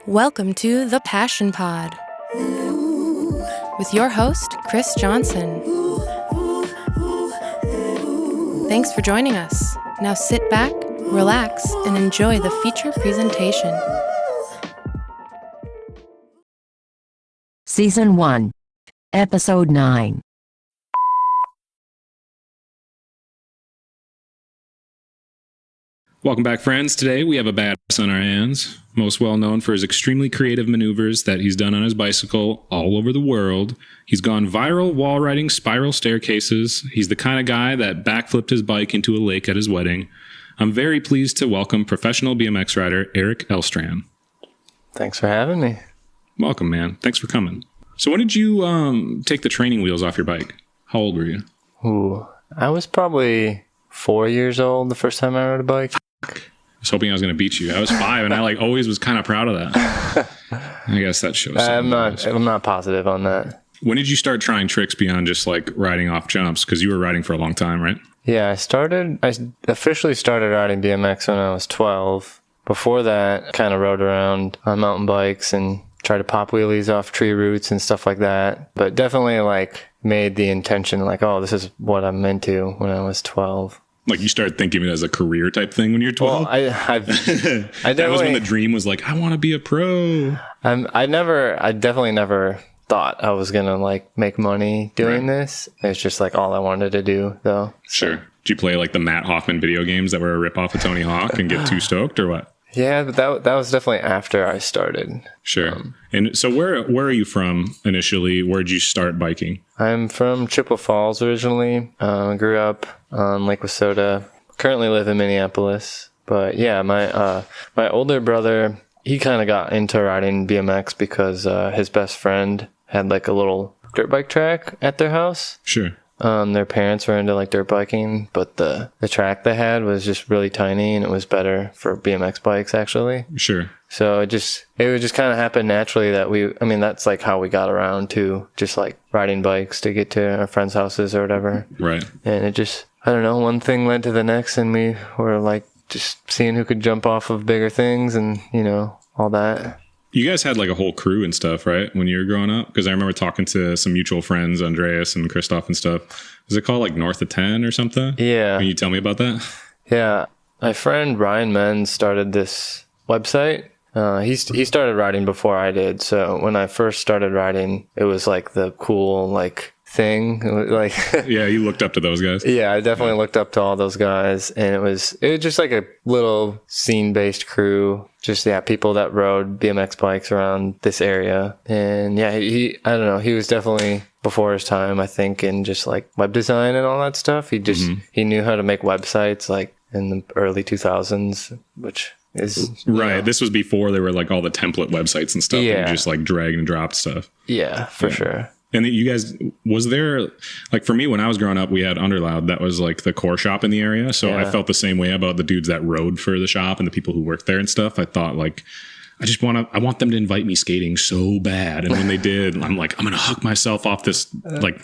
Welcome to The Passion Pod with your host, Chris Johnson. Thanks for joining us. Now sit back, relax, and enjoy the feature presentation. Season 1, Episode 9. Welcome back, friends. Today we have a badass on our hands, most well known for his extremely creative maneuvers that he's done on his bicycle all over the world. He's gone viral wall riding spiral staircases. He's the kind of guy that backflipped his bike into a lake at his wedding. I'm very pleased to welcome professional BMX rider Erik Elstran. Thanks for having me. Welcome, man. Thanks for coming. So when did you take the training wheels off your bike? How old were you? I was probably 4 years old the first time I rode a bike. I was hoping I was going to beat you. I was 5, and I always was kind of proud of that. I guess that shows. I'm not positive on that. When did you start trying tricks beyond just like riding off jumps? Because you were riding for a long time, right? Yeah, I officially started riding BMX when I was 12. Before that, kind of rode around on mountain bikes and tried to pop wheelies off tree roots and stuff like that. But definitely made the intention oh, this is what I'm into when I was 12. Like you started thinking of it as a career type thing when you're 12? Well, I that was when the dream was like, I want to be a pro. I definitely never thought I was going to make money doing this. It's just all I wanted to do though. Sure. Did you play the Matt Hoffman video games that were a ripoff of Tony Hawk and get too stoked or what? Yeah, but that was definitely after I started. Sure. And so where are you from initially? Where'd you start biking? I'm from Chippewa Falls originally. I grew up on Lake Wissota. Currently live in Minneapolis. But yeah, my older brother, he kind of got into riding BMX because his best friend had a little dirt bike track at their house. Sure. Their parents were into dirt biking, but the track they had was just really tiny and it was better for BMX bikes actually. Sure. So it would just kind of happen naturally that that's how we got around to just riding bikes to get to our friends' houses or whatever. Right. And it just, I don't know, one thing led to the next and we were just seeing who could jump off of bigger things and, all that. You guys had a whole crew and stuff, right? When you were growing up? Because I remember talking to some mutual friends, Andreas and Christoph and stuff. Was it called North of 10 or something? Yeah. Can you tell me about that? Yeah. My friend Ryan Menz started this website. He started riding before I did. So when I first started riding, it was the cool thing. Yeah, you looked up to those guys. Yeah, I definitely looked up to all those guys, and it was just a little scene-based crew. Just people that rode BMX bikes around this area. And yeah, I don't know, he was definitely before his time, I think, in just web design and all that stuff. He just he knew how to make websites in the early 2000s, which is right. This was before there were all the template websites and stuff. Yeah. And you just dragged and dropped stuff. Yeah, for sure. And you guys, was there, for me, when I was growing up, we had Underloud. That was the core shop in the area. So yeah. I felt the same way about the dudes that rode for the shop and the people who worked there and stuff. I thought I want them to invite me skating so bad. And when they did, I'm I'm going to hook myself off this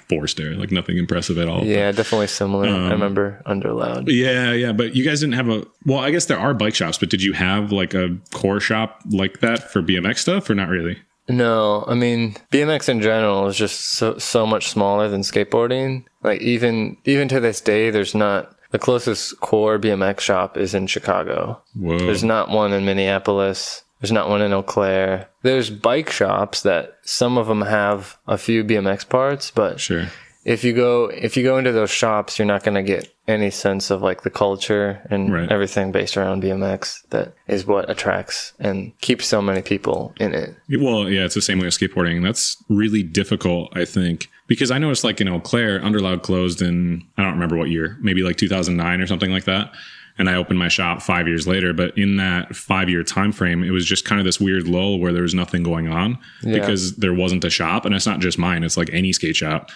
force there. Nothing impressive at all. Yeah, definitely similar. I remember Underloud. Yeah. But you guys didn't have I guess there are bike shops, but did you have a core shop like that for BMX stuff or not really? No, BMX in general is just so much smaller than skateboarding. Even to this day, there's not, the closest core BMX shop is in Chicago. Whoa. There's not one in Minneapolis. There's not one in Eau Claire. There's bike shops that some of them have a few BMX parts, but sure. If you go into those shops, you're not going to get any sense of the culture and everything based around BMX. That is what attracts and keeps so many people in it. Well, yeah, it's the same way with skateboarding. That's really difficult, I think, because I noticed in Eau Claire, Underloud closed in, I don't remember what year, maybe 2009 or something like that. And I opened my shop 5 years later. But in that 5-year time frame, it was just kind of this weird lull where there was nothing going on because there wasn't a shop. And it's not just mine. It's any skate shop.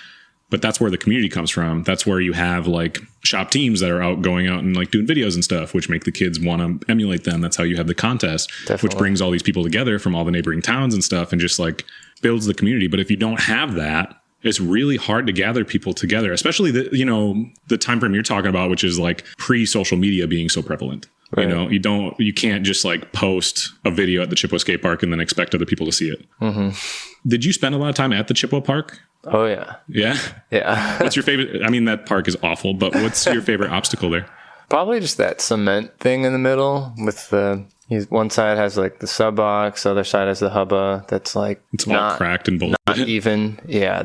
But that's where the community comes from. That's where you have shop teams that are going out and doing videos and stuff, which make the kids want to emulate them. That's how you have the contest, which brings all these people together from all the neighboring towns and stuff and just builds the community. But if you don't have that, it's really hard to gather people together, especially the time frame you're talking about, which is pre-social media being so prevalent. You know, you can't just like post a video at the Chippewa skate park and then expect other people to see it. Mm-hmm. Did you spend a lot of time at the Chippewa park? Oh yeah. Yeah. Yeah. What's your favorite? I mean, that park is awful, but what's your favorite obstacle there? Probably just that cement thing in the middle with one side has like the sub box, the other side has the hubba that's like it's all cracked and bolted. Not even. Yeah.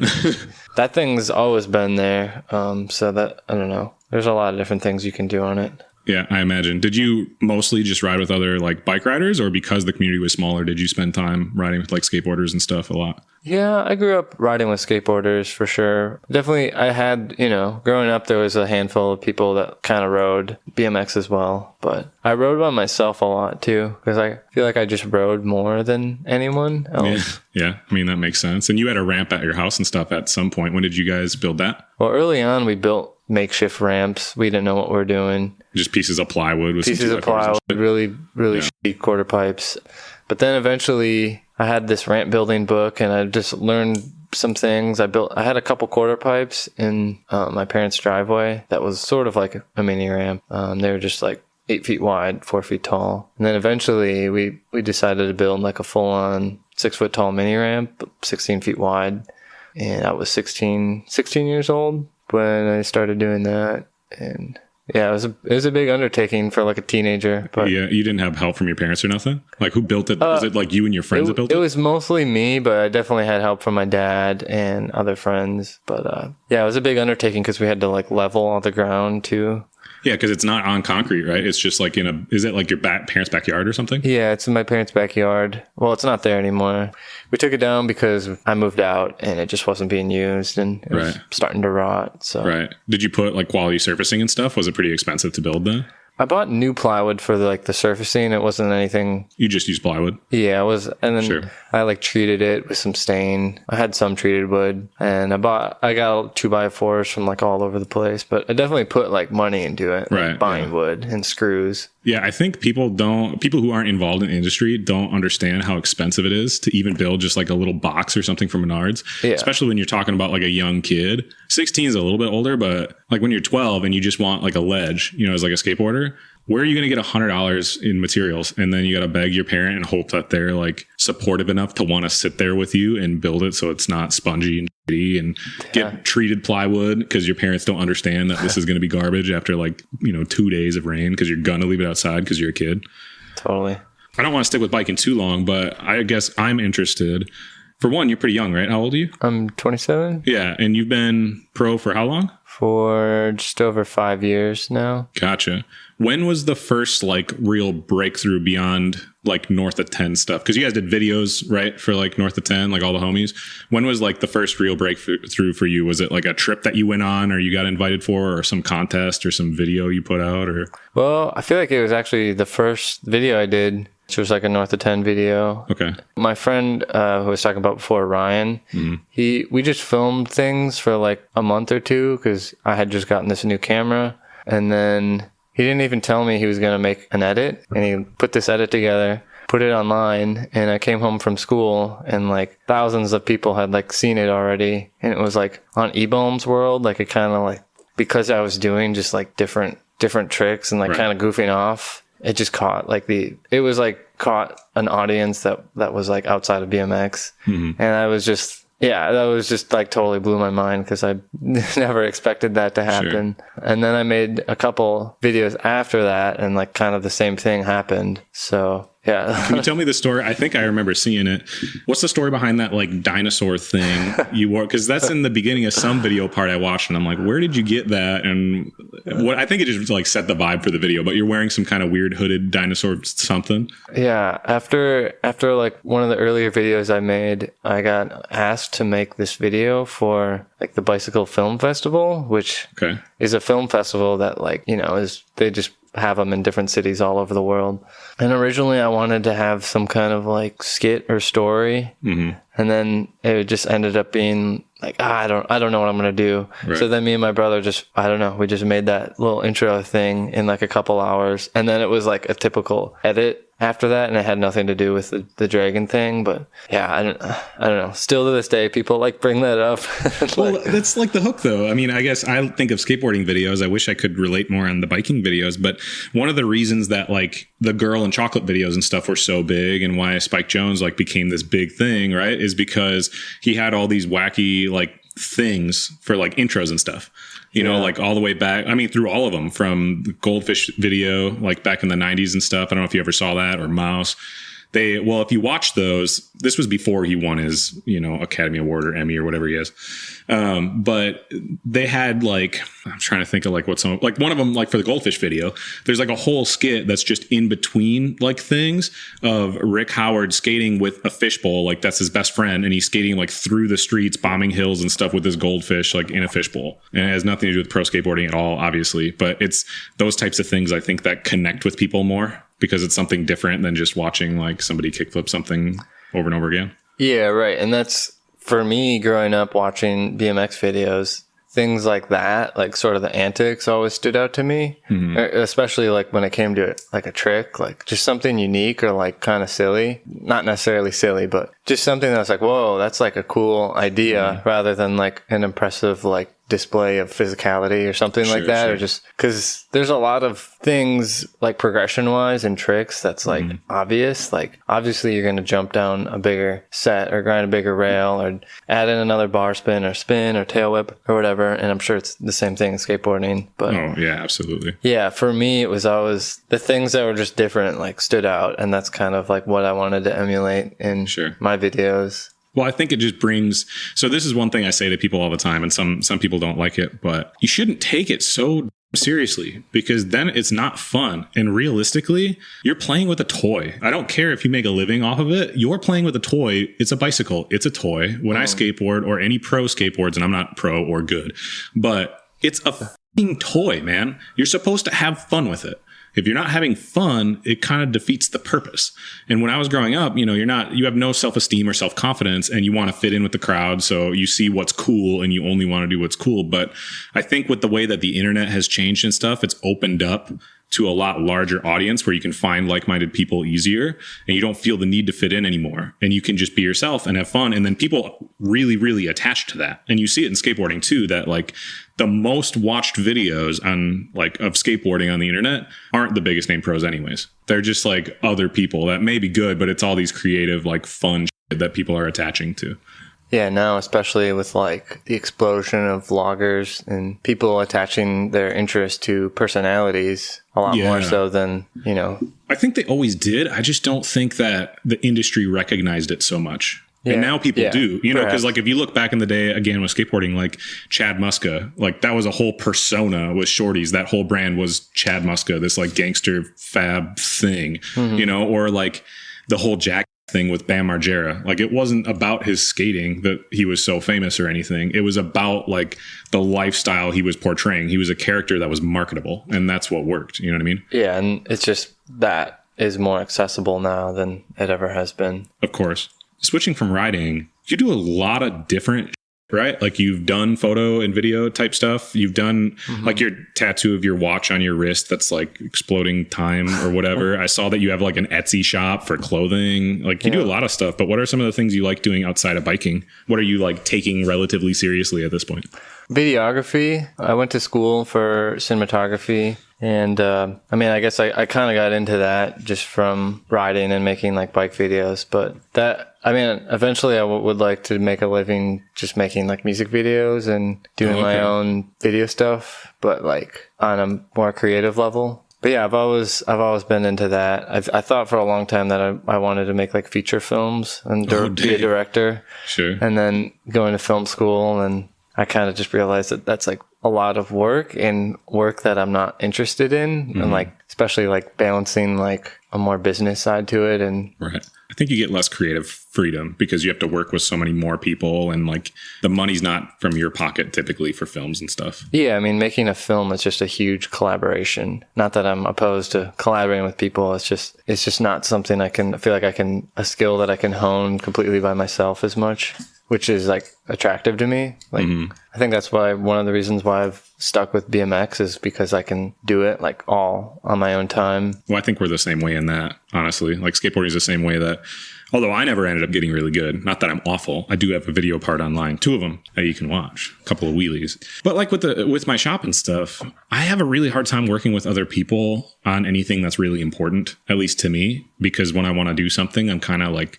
That thing's always been there. So that, I don't know. There's a lot of different things you can do on it. Yeah, I imagine. Did you mostly just ride with other like bike riders, or because the community was smaller, did you spend time riding with like skateboarders and stuff a lot? Yeah, I grew up riding with skateboarders for sure. Definitely, I had, growing up, there was a handful of people that kind of rode BMX as well. But I rode by myself a lot too, because I feel like I just rode more than anyone else. Yeah, I mean, that makes sense. And you had a ramp at your house and stuff at some point. When did you guys build that? Well, early on, we built makeshift ramps. We didn't know what we were doing. Just pieces of plywood with pieces of plywood, really shitty quarter pipes. But then eventually I had this ramp building book and I just learned some things. I had a couple quarter pipes in my parents' driveway that was sort of like a mini ramp. They were just like 8 feet wide, 4 feet tall. And then eventually we decided to build like a full on 6 foot tall mini ramp, 16 feet wide. And I was 16 years old when I started doing that. And yeah, it was a big undertaking for like a teenager. But yeah, you didn't have help from your parents or nothing? Like who built it? Was it like you and your friends that built it? It was mostly me, but I definitely had help from my dad and other friends. But yeah, it was a big undertaking because we had to like level all the ground too. Yeah, because it's not on concrete, right? It's just like is it like your parents' backyard or something? Yeah, it's in my parents' backyard. Well, it's not there anymore. We took it down because I moved out and it just wasn't being used and it was starting to rot. So. Right. Did you put like quality surfacing and stuff? Was it pretty expensive to build then? I bought new plywood for the surfacing. It wasn't anything. You just used plywood? Yeah, it was. And then I like treated it with some stain. I had some treated wood and I got 2x4s from like all over the place, but I definitely put like money into it. Right. Like buying wood and screws. Yeah, I think people who aren't involved in the industry don't understand how expensive it is to even build just like a little box or something from Menards. Yeah. Especially when you're talking about like a young kid. 16 is a little bit older, but like when you're 12 and you just want like a ledge, as like a skateboarder, where are you going to get $100 in materials? And then you got to beg your parent and hope that they're like supportive enough to want to sit there with you and build it so it's not spongy and shitty and get treated plywood because your parents don't understand that this is going to be garbage after like, 2 days of rain because you're going to leave it outside because you're a kid. Totally. I don't want to stick with biking too long, but I guess I'm interested. For one, you're pretty young, right? How old are you? I'm 27. Yeah. And you've been pro for how long? For just over 5 years now. Gotcha. When was the first like real breakthrough beyond like North of 10 stuff? Because you guys did videos, right? For like North of 10, like all the homies. When was like the first real breakthrough for you? Was it like a trip that you went on or you got invited for or some contest or some video you put out or? Well, I feel like it was actually the first video I did, which was like a North of 10 video. Okay. My friend who I was talking about before, Ryan, we just filmed things for like a month or two because I had just gotten this new camera. And then he didn't even tell me he was going to make an edit. And he put this edit together, put it online. And I came home from school and like thousands of people had like seen it already. And it was like on eBalm's World, like it kind of like, because I was doing just like different tricks and like kind of goofing off. It just caught caught an audience that was like outside of BMX. And I was just, that was just like totally blew my mind because I never expected that to happen. Sure. And then I made a couple videos after that and like kind of the same thing happened. So yeah. Can you tell me the story? I think I remember seeing it. What's the story behind that like dinosaur thing you wore? Because that's in the beginning of some video part I watched, and I'm like, where did you get that? And what I think it just like set the vibe for the video. But you're wearing some kind of weird hooded dinosaur something. Yeah. After like one of the earlier videos I made, I got asked to make this video for like the Bicycle Film Festival, which is a film festival that like they just have them in different cities all over the world. And originally I wanted to have some kind of like skit or story. And then it just ended up being like, I don't know what I'm going to do. Right. So then me and my brother we just made that little intro thing in like a couple hours. And then it was like a typical edit after that, and it had nothing to do with the dragon thing. But yeah, I don't know. Still to this day, people like bring that up. Well, that's like the hook, though. I mean, I guess I think of skateboarding videos. I wish I could relate more on the biking videos, but one of the reasons that like the girl and chocolate videos and stuff were so big, and why Spike Jonze like became this big thing, right, is because he had all these wacky like things for like intros and stuff. You know, like all the way back. I mean, through all of them, from the Goldfish video, like back in the 90s and stuff. I don't know if you ever saw that, or Mouse. If you watch those, this was before he won his, Academy Award or Emmy or whatever he has. But they had like, I'm trying to think of like one of them, like for the Goldfish video, there's like a whole skit that's just in between like things of Rick Howard skating with a fishbowl. Like that's his best friend. And he's skating like through the streets, bombing hills and stuff with his goldfish, like in a fishbowl. And it has nothing to do with pro skateboarding at all, obviously. But it's those types of things I think that connect with people more, because it's something different than just watching like somebody kickflip something over and over again. Yeah, right. And that's, for me, growing up watching BMX videos, things like that, like sort of the antics always stood out to me, especially like when it came to like a trick, like just something unique or like kind of silly, not necessarily silly, but just something that's like, whoa, that's like a cool idea, rather than like an impressive like display of physicality or something like that. Or just because there's a lot of things like progression wise and tricks that's like obvious. Like obviously you're going to jump down a bigger set or grind a bigger rail or add in another bar spin or tail whip or whatever. And I'm sure it's the same thing in skateboarding. But oh yeah, absolutely. Yeah, for me it was always the things that were just different, like stood out, and that's kind of like what I wanted to emulate in my videos. Well, I think it just brings, so this is one thing I say to people all the time, and some people don't like it, but you shouldn't take it so seriously, because then it's not fun. And realistically, you're playing with a toy. I don't care if you make a living off of it. You're playing with a toy. It's a bicycle. It's a toy. When I skateboard, or any pro skateboards, and I'm not pro or good, but it's a f***ing toy, man. You're supposed to have fun with it. If you're not having fun, it kind of defeats the purpose. And when I was growing up, you have no self-esteem or self-confidence, and you want to fit in with the crowd. So you see what's cool and you only want to do what's cool. But I think with the way that the internet has changed and stuff, it's opened up to a lot larger audience where you can find like-minded people easier, and you don't feel the need to fit in anymore, and you can just be yourself and have fun. And then people really, really attach to that. And you see it in skateboarding too, that like the most watched videos on like of skateboarding on the internet aren't the biggest name pros anyways. They're just like other people that may be good, but it's all these creative, like fun shit that people are attaching to. Yeah, now, especially with like the explosion of vloggers and people attaching their interest to personalities a lot more so than, I think they always did. I just don't think that the industry recognized it so much. Yeah. And now people do, because like if you look back in the day, again, with skateboarding, like Chad Muska, like that was a whole persona with shorties. That whole brand was Chad Muska, this like gangster fab thing, or like the whole Jack thing with Bam Margera. Like it wasn't about his skating that he was so famous or anything. It was about like the lifestyle he was portraying. He was a character that was marketable, and that's what worked. You know what I mean? Yeah, and it's just that is more accessible now than it ever has been. Of course. Switching from riding, you do a lot of different right? Like you've done photo and video type stuff. You've done like your tattoo of your watch on your wrist that's like exploding time or whatever. I saw that you have like an Etsy shop for clothing. Like you do a lot of stuff, but what are some of the things you like doing outside of biking? What are you like taking relatively seriously at this point? Videography. I went to school for cinematography. And, I mean, I guess I kind of got into that just from riding and making like bike videos, but that, I mean, eventually I would like to make a living just making like music videos and doing my own video stuff, but like on a more creative level. But yeah, I've always been into that. I thought for a long time that I wanted to make like feature films and be a director. Sure. And then going to film school, and I kind of just realized that that's like a lot of work and work that I'm not interested in. And like, especially like balancing like a more business side to it. And right. I think you get less creative freedom because you have to work with so many more people, and like the money's not from your pocket typically for films and stuff. Yeah. I mean, making a film is just a huge collaboration. Not that I'm opposed to collaborating with people. It's just not something a skill that I can hone completely by myself as much. which is like attractive to me. Like, I think that's why one of the reasons why I've stuck with BMX is because I can do it like all on my own time. Well, I think we're the same way in that, honestly. Like skateboarding is the same way that, although I never ended up getting really good, not that I'm awful, I do have a video part online, 2 of them that you can watch, a couple of wheelies. But like with my shop and stuff, I have a really hard time working with other people on anything that's really important, at least to me, because when I want to do something, I'm kind of like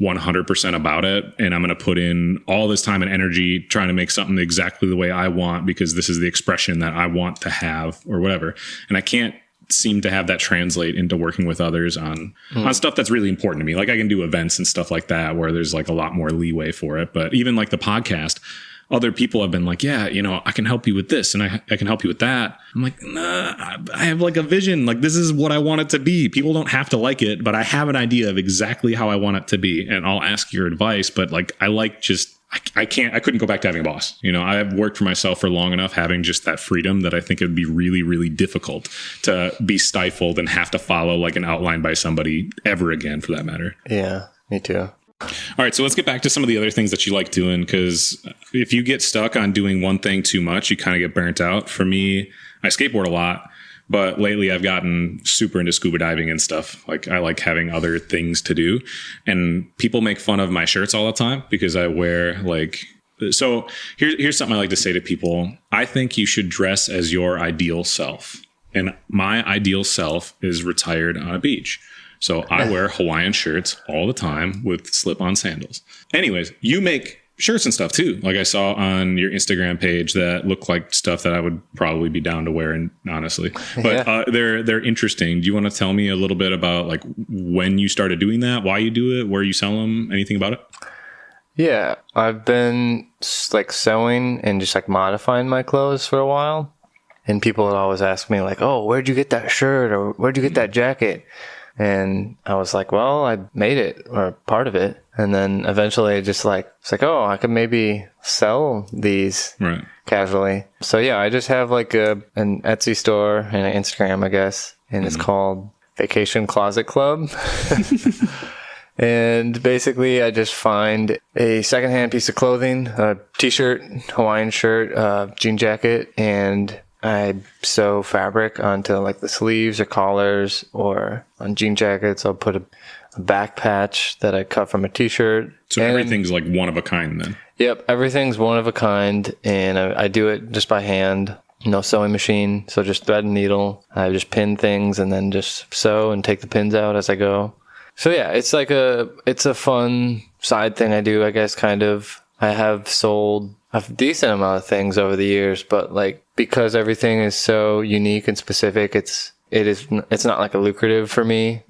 100% about it. And I'm going to put in all this time and energy trying to make something exactly the way I want, because this is the expression that I want to have or whatever. And I can't seem to have that translate into working with others on stuff that's really important to me. Like I can do events and stuff like that where there's like a lot more leeway for it. But even like the podcast, other people have been like, yeah, you know, I can help you with this and I can help you with that. I'm like, nah, I have like a vision. Like this is what I want it to be. People don't have to like it, but I have an idea of exactly how I want it to be. And I'll ask your advice, but like, I like just, I couldn't go back to having a boss. You know, I've worked for myself for long enough, having just that freedom that I think it'd be really, really difficult to be stifled and have to follow like an outline by somebody ever again, for that matter. Yeah, me too. All right, so let's get back to some of the other things that you like doing, because if you get stuck on doing one thing too much, you kind of get burnt out. For me, I skateboard a lot. But lately I've gotten super into scuba diving and stuff. Like I like having other things to do, and people make fun of my shirts all the time because I wear like, so here's something I like to say to people. I think you should dress as your ideal self. And my ideal self is retired on a beach. So I wear Hawaiian shirts all the time with slip-on sandals. Anyways, you make shirts and stuff too. Like I saw on your Instagram page that look like stuff that I would probably be down to wearing, honestly. But they're interesting. Do you want to tell me a little bit about like when you started doing that, why you do it, where you sell them, anything about it? Yeah, I've been like sewing and just like modifying my clothes for a while. And people would always ask me like, oh, where'd you get that shirt? Or where'd you get that jacket? And I was like, well, I made it, or part of it. And then eventually it's like, oh, I could maybe sell these casually. So yeah, I just have like an Etsy store and an Instagram, I guess. And it's called Vacation Closet Club. And basically I just find a secondhand piece of clothing, a t-shirt, Hawaiian shirt, jean jacket, and I sew fabric onto like the sleeves or collars, or on jean jackets, I'll put a back patch that I cut from a t-shirt. So everything's like one of a kind then? Yep. Everything's one of a kind. And I do it just by hand. No sewing machine. So just thread and needle. I just pin things and then just sew and take the pins out as I go. So yeah, it's a fun side thing I do, I guess, kind of. I have sold a decent amount of things over the years, but like, because everything is so unique and specific, it's not like a lucrative for me.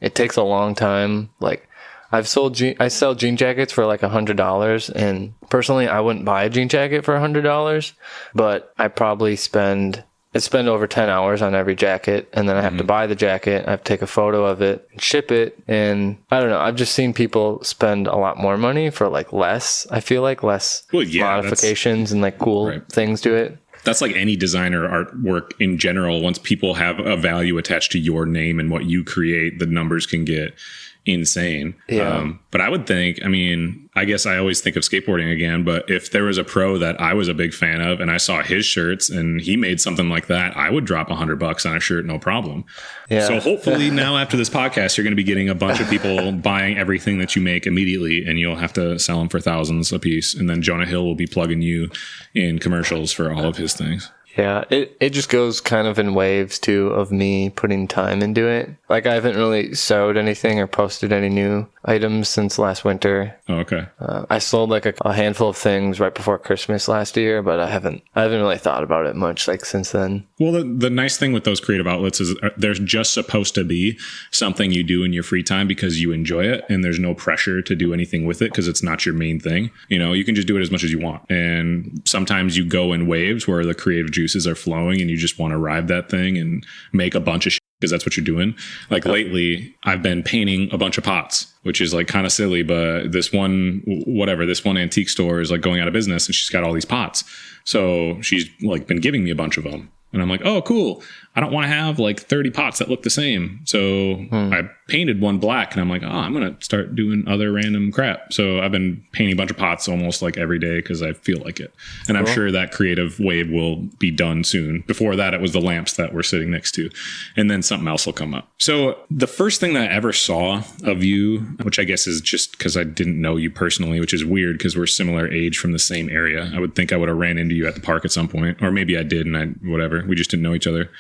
It takes a long time. Like I sell jean jackets for like $100, and personally I wouldn't buy a jean jacket for $100, but I probably spend over 10 hours on every jacket, and then I have to buy the jacket, I have to take a photo of it and ship it. And I don't know, I've just seen people spend a lot more money for like less, I feel like less modifications and like cool things to it. That's like any designer artwork in general. Once people have a value attached to your name and what you create, the numbers can get insane. But I would think, I mean, I guess I always think of skateboarding again, but if there was a pro that I was a big fan of and I saw his shirts and he made something like that, I would drop $100 on a shirt, no problem. So hopefully now after this podcast, you're going to be getting a bunch of people buying everything that you make immediately, and you'll have to sell them for thousands a piece. And then Jonah Hill will be plugging you in commercials for all of his things. Yeah, it just goes kind of in waves too of me putting time into it. Like I haven't really sewed anything or posted any new items since last winter. Oh, okay. I sold like a handful of things right before Christmas last year, but I haven't really thought about it much like since then. Well, the nice thing with those creative outlets is there's just supposed to be something you do in your free time because you enjoy it, and there's no pressure to do anything with it because it's not your main thing. You know, you can just do it as much as you want. And sometimes you go in waves where the creative juices are flowing and you just want to ride that thing and make a bunch of shit because that's what you're doing. Like lately, I've been painting a bunch of pots, which is like kind of silly, but this one antique store is like going out of business and she's got all these pots. So she's like been giving me a bunch of them. And I'm like, oh, cool. I don't want to have like 30 pots that look the same. So I painted one black, and I'm like, oh, I'm going to start doing other random crap. So I've been painting a bunch of pots almost like every day because I feel like it. And I'm sure that creative wave will be done soon. Before that, it was the lamps that we're sitting next to. And then something else will come up. So the first thing that I ever saw of you, which I guess is just because I didn't know you personally, which is weird because we're similar age from the same area. I would think I would have ran into you at the park at some point, or maybe I did and whatever. We just didn't know each other.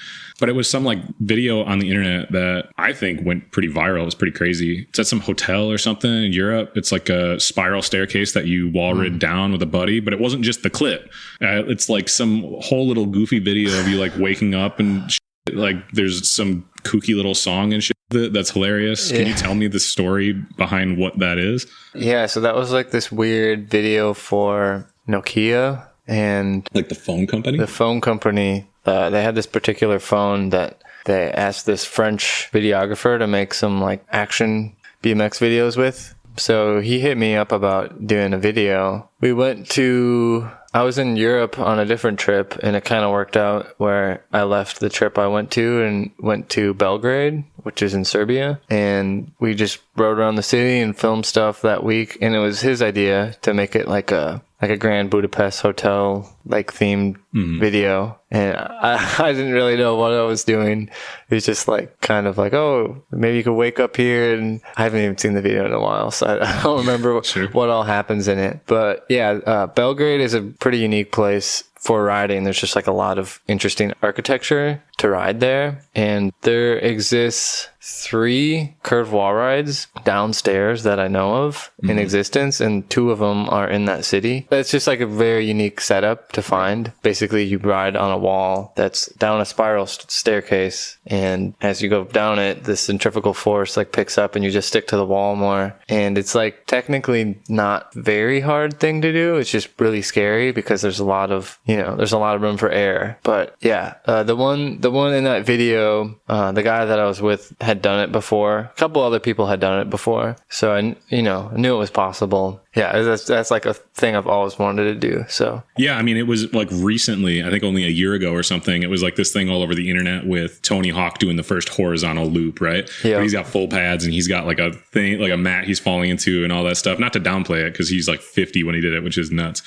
But it was some like video on the internet that I think went pretty viral. It was pretty crazy. It's at some hotel or something in Europe. It's like a spiral staircase that you wall rid down with a buddy, but it wasn't just the clip. It's like some whole little goofy video of you like waking up and like there's some kooky little song and shit that's hilarious. Can you tell me the story behind what that is? Yeah, so that was like this weird video for Nokia, and like the phone company? The phone company, they had this particular phone that they asked this French videographer to make some like action BMX videos with. So he hit me up about doing a video. I was in Europe on a different trip, and it kind of worked out where I left the trip I went to and went to Belgrade, which is in Serbia. And we just rode around the city and filmed stuff that week. And it was his idea to make it like a Grand Budapest Hotel like themed video. And I didn't really know what I was doing. It was just like kind of like, oh, maybe you could wake up here. And I haven't even seen the video in a while, so I don't remember what all happens in it. But yeah, Belgrade is a pretty unique place for riding. There's just like a lot of interesting architecture to ride there. And there exists 3 curved wall rides downstairs that I know of in existence, and 2 of them are in that city. It's just like a very unique setup to find. Basically, you ride on a wall that's down a spiral staircase, and as you go down it, the centrifugal force like picks up and you just stick to the wall more. And it's like technically not very hard thing to do. It's just really scary because there's a lot of room for error. But yeah, the one in that video, the guy that I was with had done it before. A couple other people had done it before. So I knew it was possible. Yeah, that's like a thing I've always wanted to do. So yeah, I mean, it was like recently, I think only a year ago or something, it was like this thing all over the internet with Tony Hawk doing the first horizontal loop, right? Yeah. But he's got full pads and he's got like a thing, like a mat he's falling into and all that stuff. Not to downplay it because he's like 50 when he did it, which is nuts.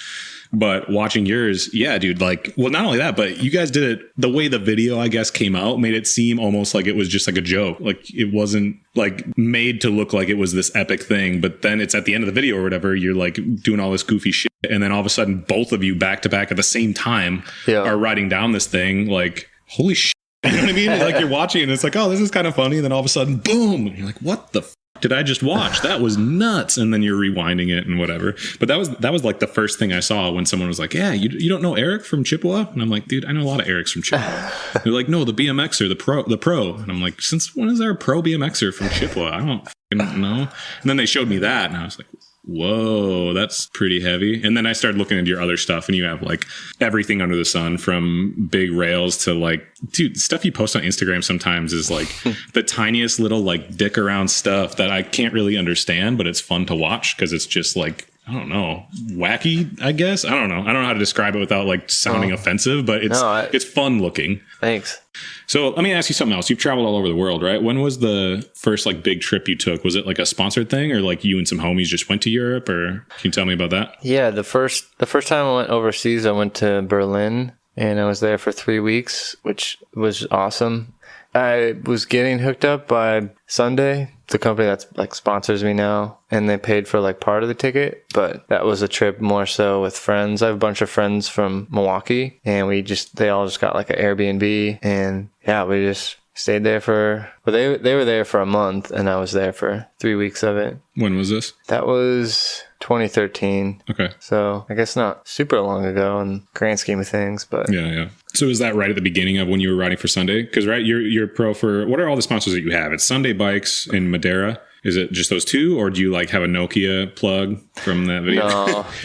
But watching yours, yeah, dude, like, well, not only that, but you guys did it the way the video, I guess, came out, made it seem almost like it was just like a joke. Like it wasn't like made to look like it was this epic thing. But then it's at the end of the video or whatever, you're like doing all this goofy shit. And then all of a sudden, both of you back to back at the same time are riding down this thing. Like, holy shit. You know what I mean? Like you're watching and it's like, oh, this is kind of funny. And then all of a sudden, boom. And you're like, what the did I just watch? That was nuts. And then you're rewinding it and whatever. But that was like the first thing I saw when someone was like, yeah, you don't know Erik from Chippewa? And I'm like, dude, I know a lot of Eriks from Chippewa. They're like, no, the BMXer, the pro. And I'm like, since when is there a pro BMXer from Chippewa? I don't fucking know. And then they showed me that and I was like, whoa, that's pretty heavy. And then I started looking into your other stuff and you have like everything under the sun from big rails to like, dude, stuff you post on Instagram sometimes is like the tiniest little like dick around stuff that I can't really understand, but it's fun to watch because it's just like, I don't know, wacky, I guess. I don't know how to describe it without like sounding offensive, but it's fun looking. Thanks. So let me ask you something else. You've traveled all over the world, right? When was the first like big trip you took? Was it like a sponsored thing or like you and some homies just went to Europe, or can you tell me about that? Yeah, the first time I went overseas, I went to Berlin and I was there for 3 weeks, which was awesome. I was getting hooked up by Sunday, the company that's like sponsors me now, and they paid for like part of the ticket, but that was a trip more so with friends. I have a bunch of friends from Milwaukee and they all just got like an Airbnb, and yeah, we just stayed there they were there for a month and I was there for 3 weeks of it. When was this? That was 2013. Okay. So I guess not super long ago in the grand scheme of things, but yeah. So is that right at the beginning of when you were riding for Sunday? Because right, you're pro for, what are all the sponsors that you have? It's Sunday Bikes in Madeira. Is it just those two, or do you like have a Nokia plug from that video?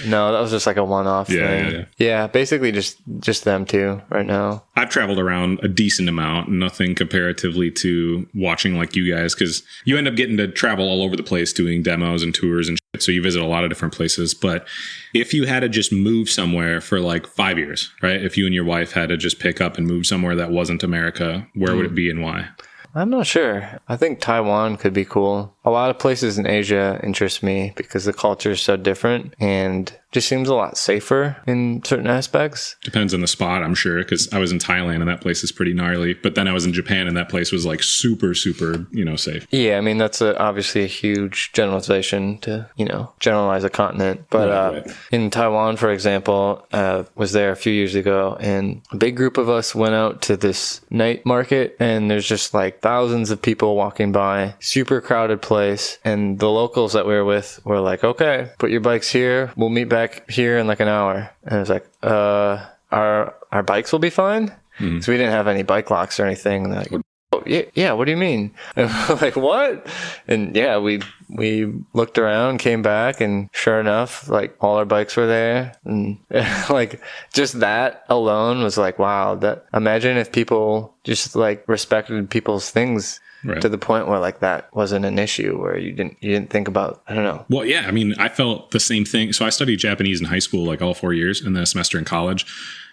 No, that was just like a one-off thing. Yeah, basically just them two right now. I've traveled around a decent amount, nothing comparatively to watching like you guys, because you end up getting to travel all over the place doing demos and tours and shit So you visit a lot of different places. But if you had to just move somewhere for like 5 years, right? If you and your wife had to just pick up and move somewhere that wasn't America, where would it be and why? I'm not sure. I think Taiwan could be cool. A lot of places in Asia interest me because the culture is so different and just seems a lot safer in certain aspects. Depends on the spot, I'm sure, because I was in Thailand and that place is pretty gnarly. But then I was in Japan and that place was like super, super, safe. Yeah, I mean, that's obviously a huge generalization to, generalize a continent. But Right. In Taiwan, for example, was there a few years ago, and a big group of us went out to this night market, and there's just like thousands of people walking by, super crowded place. And the locals that we were with were like, okay, put your bikes here. We'll meet back here in like an hour. And I was like, our bikes will be fine? Mm-hmm. So we didn't have any bike locks or anything. And they're like, oh, yeah, what do you mean? And we're like, what? And yeah, we looked around, came back, and sure enough, like all our bikes were there. And like just that alone was like, wow, imagine if people just like respected people's things. Right. To the point where like that wasn't an issue, where you didn't think about, I don't know. Well, yeah, I mean, I felt the same thing. So I studied Japanese in high school, like all 4 years, and then a semester in college.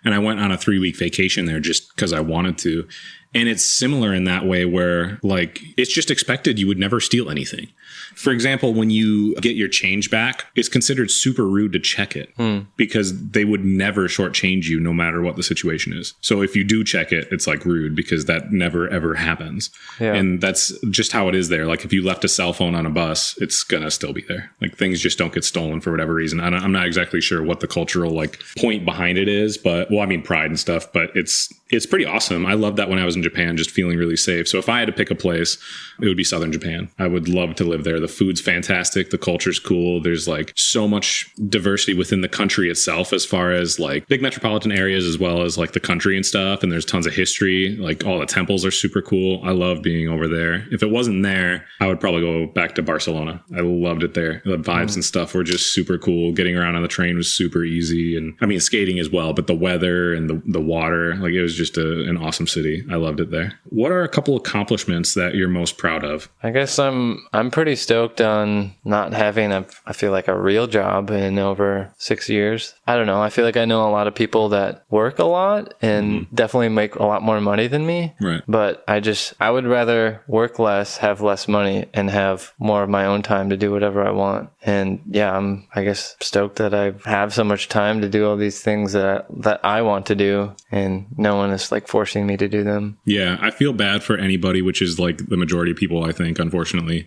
And I went on a 3-week vacation there just because I wanted to. And it's similar in that way where like it's just expected you would never steal anything. For example, when you get your change back, it's considered super rude to check it because they would never shortchange you no matter what the situation is. So if you do check it, it's like rude because that never ever happens. Yeah. And that's just how it is there. Like if you left a cell phone on a bus, it's going to still be there. Like things just don't get stolen for whatever reason. I'm not exactly sure what the cultural like point behind it is, but well, I mean pride and stuff, but it's pretty awesome. I loved that when I was in Japan, just feeling really safe. So if I had to pick a place, it would be southern Japan. I would love to live there. The food's fantastic. The culture's cool. There's like so much diversity within the country itself as far as like big metropolitan areas as well as like the country and stuff. And there's tons of history. Like all the temples are super cool. I love being over there. If it wasn't there, I would probably go back to Barcelona. I loved it there. The vibes and stuff were just super cool. Getting around on the train was super easy. And I mean, skating as well, but the weather and the water, like it was just an awesome city. I loved it there. What are a couple accomplishments that you're most proud of? I guess I'm pretty stoked on not having I feel like a real job in over 6 years. I don't know. I feel like I know a lot of people that work a lot and definitely make a lot more money than me. Right. But I would rather work less, have less money, and have more of my own time to do whatever I want. And yeah, I'm, I guess, stoked that I have so much time to do all these things that I want to do, and no one is like forcing me to do them. Yeah, I feel bad for anybody, which is like the majority of people, I think, unfortunately,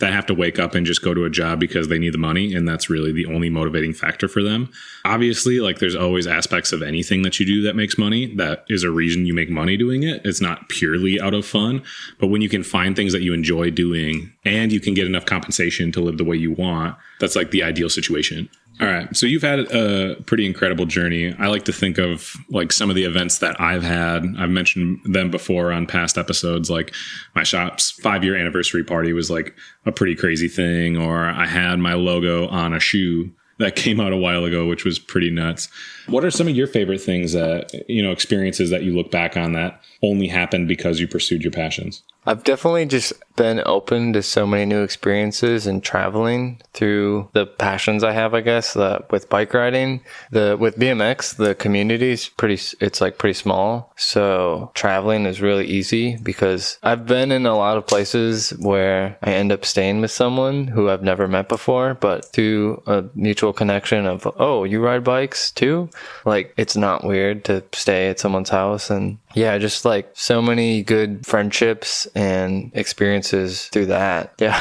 that have to wake up and just go to a job because they need the money. And that's really the only motivating factor for them. Obviously, like there's always aspects of anything that you do that makes money. That is a reason you make money doing it. It's not purely out of fun. But when you can find things that you enjoy doing and you can get enough compensation to live the way you want, that's like the ideal situation. All right. So you've had a pretty incredible journey. I like to think of like some of the events that I've had. I've mentioned them before on past episodes. Like my shop's 5-year anniversary party was like a pretty crazy thing. Or I had my logo on a shoe that came out a while ago, which was pretty nuts. What are some of your favorite things that, experiences that you look back on that only happened because you pursued your passions? I've definitely just been open to so many new experiences and traveling through the passions I have, I guess, with bike riding. With BMX, the community is pretty small. So traveling is really easy because I've been in a lot of places where I end up staying with someone who I've never met before, but through a mutual connection of, oh, you ride bikes too? Like, it's not weird to stay at someone's house. And yeah, just like so many good friendships and experiences through that. Yeah.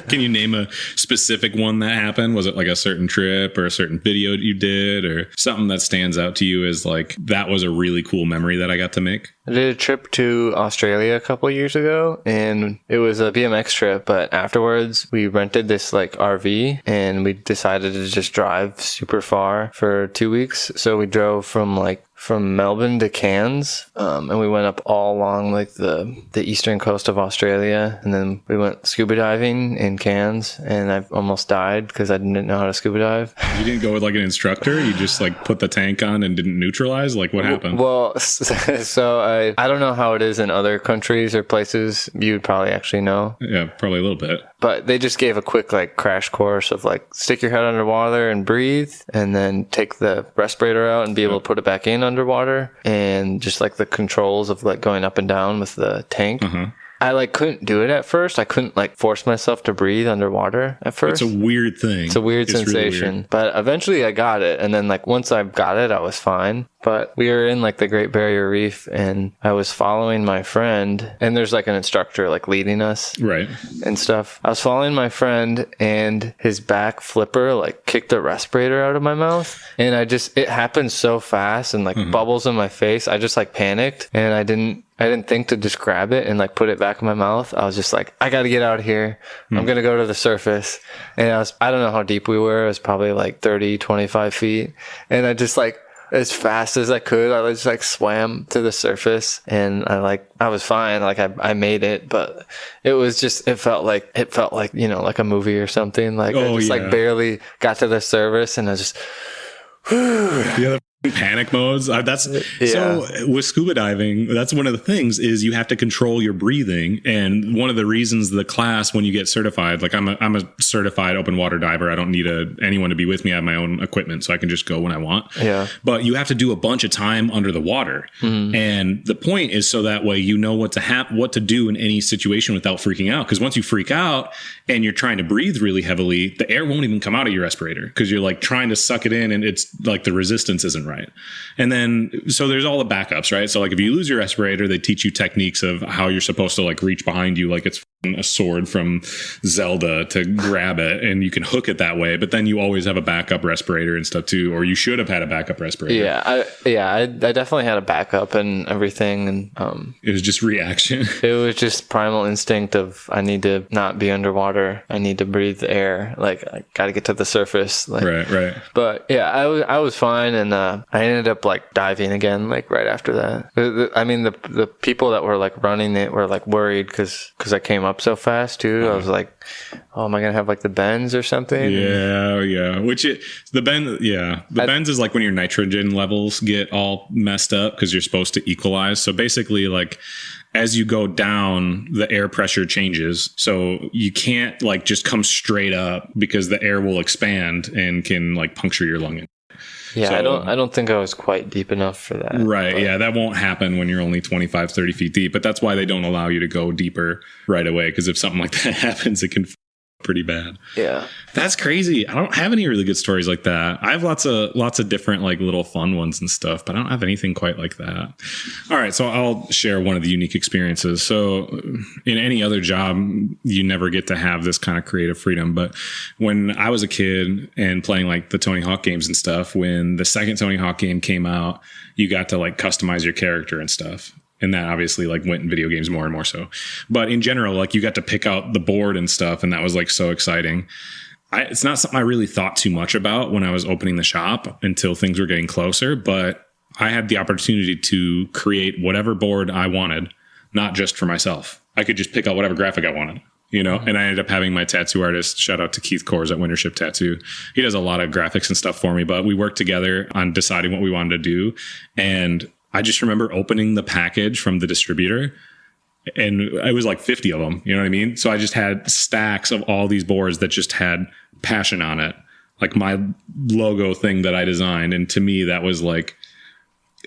Can you name a specific one that happened? Was it like a certain trip or a certain video you did or something that stands out to you as like, that was a really cool memory that I got to make? I did a trip to Australia a couple of years ago, and it was a BMX trip, but afterwards we rented this like RV and we decided to just drive super far for 2 weeks. So we drove from Melbourne to Cairns, and we went up all along like the eastern coast of Australia, and then we went scuba diving in Cairns, and I almost died because I didn't know how to scuba dive. You didn't go with like an instructor? You just like put the tank on and didn't neutralize? Like what happened? Well, so I don't know how it is in other countries or places. You'd probably actually know. Yeah, probably a little bit. but they just gave a quick like crash course of like stick your head underwater and breathe, and then take the respirator out and be able to put it back in underwater, and just like the controls of like going up and down with the tank. I like couldn't do it at first. I couldn't like force myself to breathe underwater at first. It's a weird thing. It's a weird sensation. Really weird. But eventually I got it. And then like once I got it, I was fine. But we were in like the Great Barrier Reef, and I was following my friend, and there's like an instructor like leading us. Right. And stuff. I was following my friend, and his back flipper like kicked the respirator out of my mouth. And it happened so fast, and like bubbles in my face. I just like panicked, and I didn't think to just grab it and like put it back in my mouth. I was just like, I got to get out of here. I'm going to go to the surface. And I don't know how deep we were. It was probably like 30, 25 feet. And I just like, as fast as I could, I just like swam to the surface, and I was fine. Like I made it, but it felt like, you know, like a movie or something. Like I just like barely got to the surface, and I just, yeah, the panic modes. So with scuba diving, that's one of the things is you have to control your breathing. And one of the reasons the class, when you get certified, like I'm a certified open water diver. I don't need anyone to be with me. I have my own equipment, so I can just go when I want. Yeah. But you have to do a bunch of time under the water. And the point is so that way you know what to do in any situation without freaking out. Because once you freak out and you're trying to breathe really heavily, the air won't even come out of your respirator because you're like trying to suck it in, and it's like the resistance isn't right. And then, so there's all the backups, right? So like if you lose your respirator, they teach you techniques of how you're supposed to like reach behind you like it's a sword from Zelda to grab it, and you can hook it that way. But then you always have a backup respirator and stuff too, or you should have had a backup respirator. I definitely had a backup and everything, and it was just reaction. It was just primal instinct of I need to not be underwater. I need to breathe the air. Like I got to get to the surface. Like, right. But yeah, I was fine, and I ended up like diving again like right after that. I mean the people that were like running it were like worried because I came up so fast too. I was like, oh, am I gonna have like the bends or something? Yeah. The bends is like when your nitrogen levels get all messed up because you're supposed to equalize. So basically, like as you go down, the air pressure changes. So you can't like just come straight up because the air will expand and can like puncture your lung. Yeah, so, I don't think I was quite deep enough for that. Right. But. Yeah, that won't happen when you're only 25, 30 feet deep. But that's why they don't allow you to go deeper right away. Because if something like that happens, it can pretty bad. Yeah. That's crazy. I don't have any really good stories like that. I have lots of different like little fun ones and stuff, but I don't have anything quite like that. All right, so I'll share one of the unique experiences. So in any other job, you never get to have this kind of creative freedom. But when I was a kid and playing like the Tony Hawk games and stuff, when the second Tony Hawk game came out, you got to like customize your character and stuff. And that obviously like went in video games more and more so. But in general, like you got to pick out the board and stuff. And that was like so exciting. It's not something I really thought too much about when I was opening the shop until things were getting closer. But I had the opportunity to create whatever board I wanted, not just for myself. I could just pick out whatever graphic I wanted. You know, and I ended up having my tattoo artist, shout out to Keith Kors at Wintership Tattoo. He does a lot of graphics and stuff for me, but we worked together on deciding what we wanted to do. And I just remember opening the package from the distributor, and it was like 50 of them. You know what I mean? So I just had stacks of all these boards that just had passion on it, like my logo thing that I designed. And to me, that was like,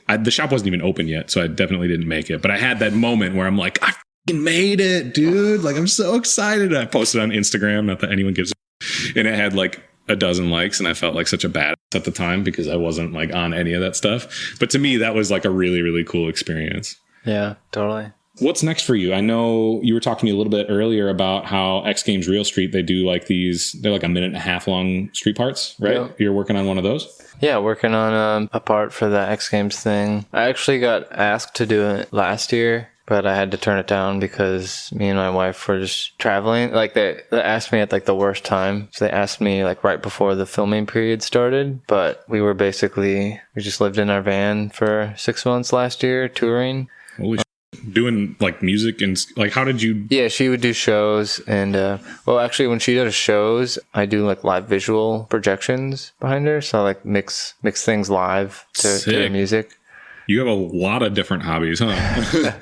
the shop wasn't even open yet, so I definitely didn't make it. But I had that moment where I'm like, I fucking made it, dude. Like, I'm so excited. I posted on Instagram, not that anyone gives a, and it had like a dozen likes, and I felt like such a badass at the time because I wasn't like on any of that stuff. But to me, that was like a really, really cool experience. Yeah, totally. What's next for you? I know you were talking to me a little bit earlier about how X Games Real Street, they do like they're like a minute and a half long street parts, right? Yeah. You're working on one of those? Yeah, working on a part for the X Games thing. I actually got asked to do it last year, but I had to turn it down because me and my wife were just traveling. Like they asked me at like the worst time. So they asked me like right before the filming period started. But we just lived in our van for 6 months last year touring. Holy doing like music and like how did you? Yeah, she would do shows, and well, actually, when she does shows, I do like live visual projections behind her. So I like mix things live to the music. You have a lot of different hobbies, huh?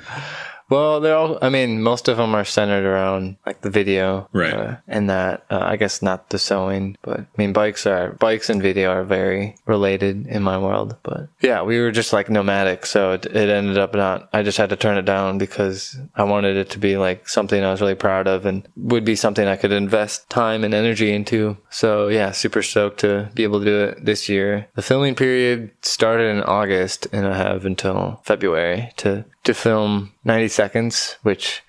Well, they're all, I mean, most of them are centered around like the video. Right. And that, I guess not the sewing, but I mean, bikes and video are very related in my world. But yeah, we were just like nomadic. So it ended up not, I just had to turn it down because I wanted it to be like something I was really proud of and would be something I could invest time and energy into. So yeah, super stoked to be able to do it this year. The filming period started in August and I have until February to film 90 seconds, which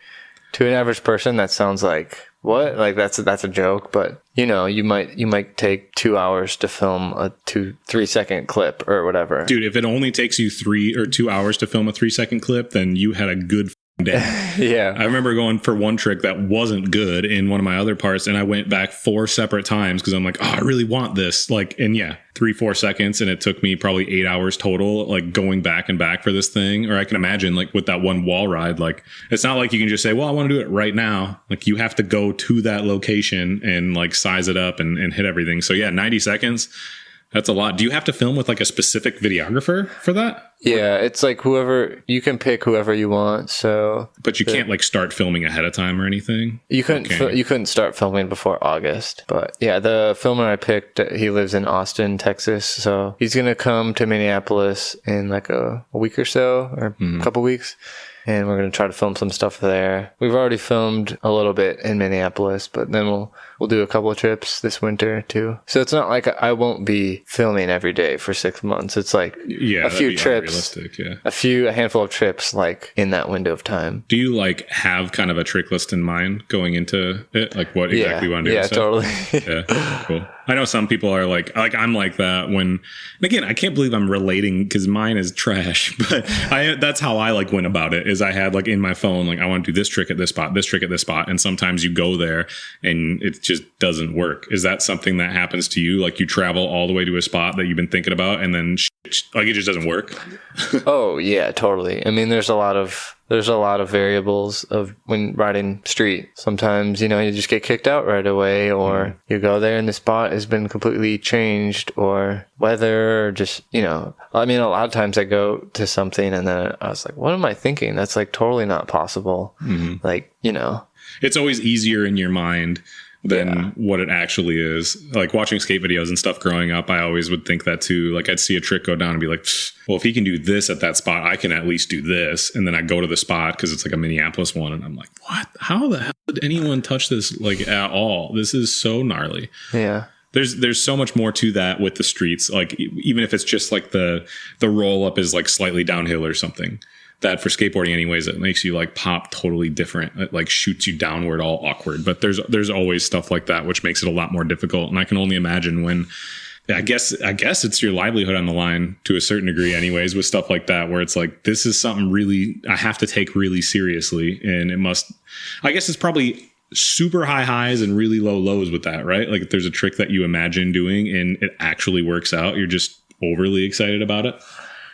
to an average person, that sounds like, what? Like that's a joke, but you know, you might take 2 hours to film a 3 second clip or whatever. Dude, if it only takes you 3 or 2 hours to film a 3 second clip, then you had a good day. Yeah. I remember going for one trick that wasn't good in one of my other parts, and I went back 4 separate times because I'm like, oh, I really want this. Like, and yeah, 3-4 seconds, and it took me probably 8 hours total, like going back and back for this thing. Or I can imagine like with that one wall ride, like it's not like you can just say, well, I want to do it right now. Like you have to go to that location and like size it up and hit everything. So yeah, 90 seconds. That's a lot. Do you have to film with like a specific videographer for that? Yeah, it's like you can pick whoever you want. So, but you can't like start filming ahead of time or anything. You couldn't start filming before August. But yeah, the filmer I picked, he lives in Austin, Texas. So he's gonna come to Minneapolis in like a week or so, or a couple weeks. And we're going to try to film some stuff there. We've already filmed a little bit in Minneapolis, but then we'll do a couple of trips this winter too. So it's not like I won't be filming every day for 6 months. It's like a few trips, a handful of trips like in that window of time. Do you like have kind of a trick list in mind going into it? Like what exactly you want to do? Yeah, totally. Yeah, cool. I know some people are like I'm like that when, and again, I can't believe I'm relating because mine is trash, but that's how I like went about it is I had like in my phone, like I want to do this trick at this spot, this trick at this spot. And sometimes you go there and it just doesn't work. Is that something that happens to you? Like you travel all the way to a spot that you've been thinking about and then like it just doesn't work? Oh yeah, totally. I mean, there's a lot of variables of when riding street. Sometimes, you know, you just get kicked out right away, or you go there and the spot has been completely changed, or weather, or just, you know, I mean, a lot of times I go to something and then I was like, what am I thinking? That's like totally not possible. Like, you know, it's always easier in your mind than what it actually is. Like watching skate videos and stuff growing up, I always would think that too. Like I'd see a trick go down and be like, well, if he can do this at that spot, I can at least do this. And then I go to the spot because it's like a Minneapolis one. And I'm like, what? How the hell did anyone touch this like at all? This is so gnarly. Yeah. There's so much more to that with the streets. Like even if it's just like the roll up is like slightly downhill or something. That for skateboarding anyways, it makes you like pop totally different. It like shoots you downward all awkward. But there's always stuff like that, which makes it a lot more difficult. And I can only imagine when, I guess it's your livelihood on the line to a certain degree anyways with stuff like that, where it's like, this is something really, I have to take really seriously. And I guess it's probably super high highs and really low lows with that, right? Like if there's a trick that you imagine doing and it actually works out, you're just overly excited about it.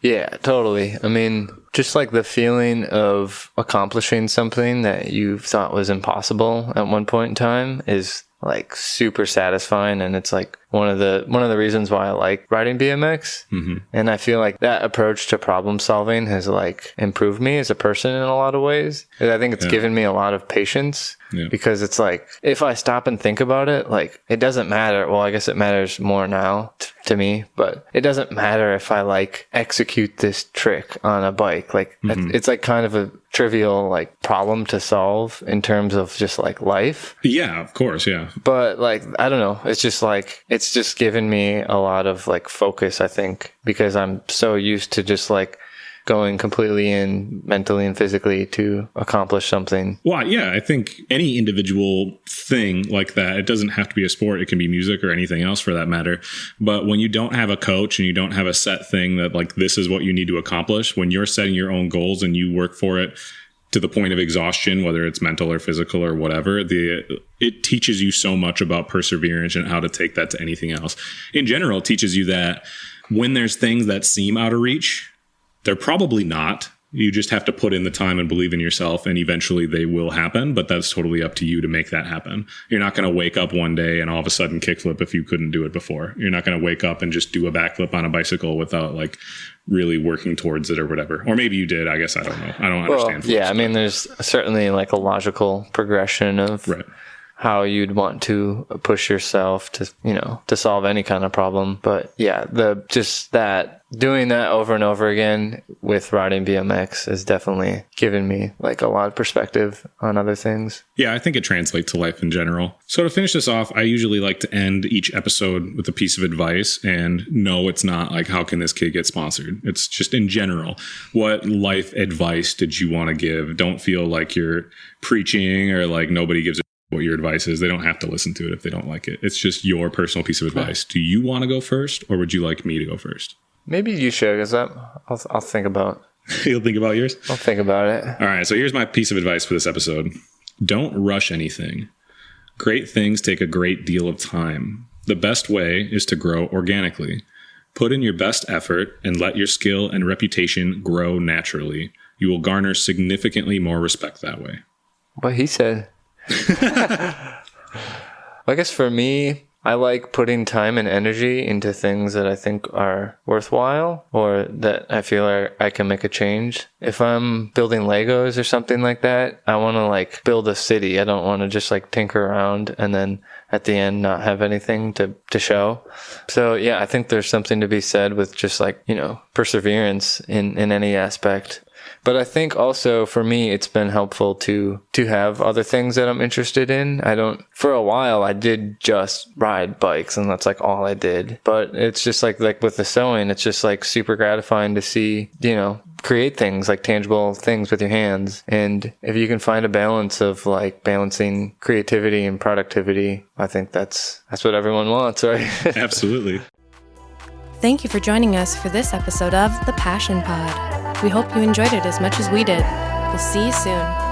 Yeah, totally. I mean, just like the feeling of accomplishing something that you thought was impossible at one point in time is like super satisfying. And it's like one of the reasons why I like riding BMX. And I feel like that approach to problem solving has like improved me as a person in a lot of ways. And I think it's given me a lot of patience because it's like, if I stop and think about it, like it doesn't matter. Well, I guess it matters more now to me, but it doesn't matter if I like execute this trick on a bike. Like it's like kind of a trivial like problem to solve in terms of just like life. Yeah, of course. Yeah. But like, I don't know. It's just like, it's just given me a lot of like focus, I think, because I'm so used to just like going completely in mentally and physically to accomplish something. Well, yeah, I think any individual thing like that, it doesn't have to be a sport. It can be music or anything else for that matter. But when you don't have a coach and you don't have a set thing that like, this is what you need to accomplish, when you're setting your own goals and you work for it to the point of exhaustion, whether it's mental or physical or whatever, it teaches you so much about perseverance and how to take that to anything else. In general, it teaches you that when there's things that seem out of reach, they're probably not, You just have to put in the time and believe in yourself, and eventually they will happen, but that's totally up to you to make that happen. You're not going to wake up one day and all of a sudden kickflip if you couldn't do it before. You're not going to wake up and just do a backflip on a bicycle without like really working towards it or whatever. Or maybe you did. I guess I don't know. I don't understand. Yeah, I mean, there's certainly like a logical progression of Right. how you'd want to push yourself to, to solve any kind of problem. But yeah, doing that over and over again with riding BMX has definitely given me like a lot of perspective on other things. Yeah, I think it translates to life in general. So to finish this off, I usually like to end each episode with a piece of advice. And no, it's not like, how can this kid get sponsored? It's just in general, what life advice did you want to give? Don't feel like you're preaching or like nobody gives a what your advice is. They don't have to listen to it if they don't like it. It's just your personal piece of advice. Do you want to go first, or would you like me to go first? Maybe you should, because I'll think about. You'll think about yours? I'll think about it. All right, so here's my piece of advice for this episode. Don't rush anything. Great things take a great deal of time. The best way is to grow organically. Put in your best effort and let your skill and reputation grow naturally. You will garner significantly more respect that way. What he said. I guess for me, I like putting time and energy into things that I think are worthwhile or that I feel like I can make a change. If I'm building Legos or something like that, I want to like build a city. I don't want to just like tinker around and then at the end not have anything to show. So yeah, I think there's something to be said with just like, perseverance in any aspect. But I think also for me, it's been helpful to have other things that I'm interested in. For a while, I did just ride bikes and that's like all I did. But it's just like with the sewing, it's just like super gratifying to see, create things like tangible things with your hands. And if you can find a balance of like balancing creativity and productivity, I think that's what everyone wants, right? Absolutely. Thank you for joining us for this episode of The Passion Pod. We hope you enjoyed it as much as we did. We'll see you soon.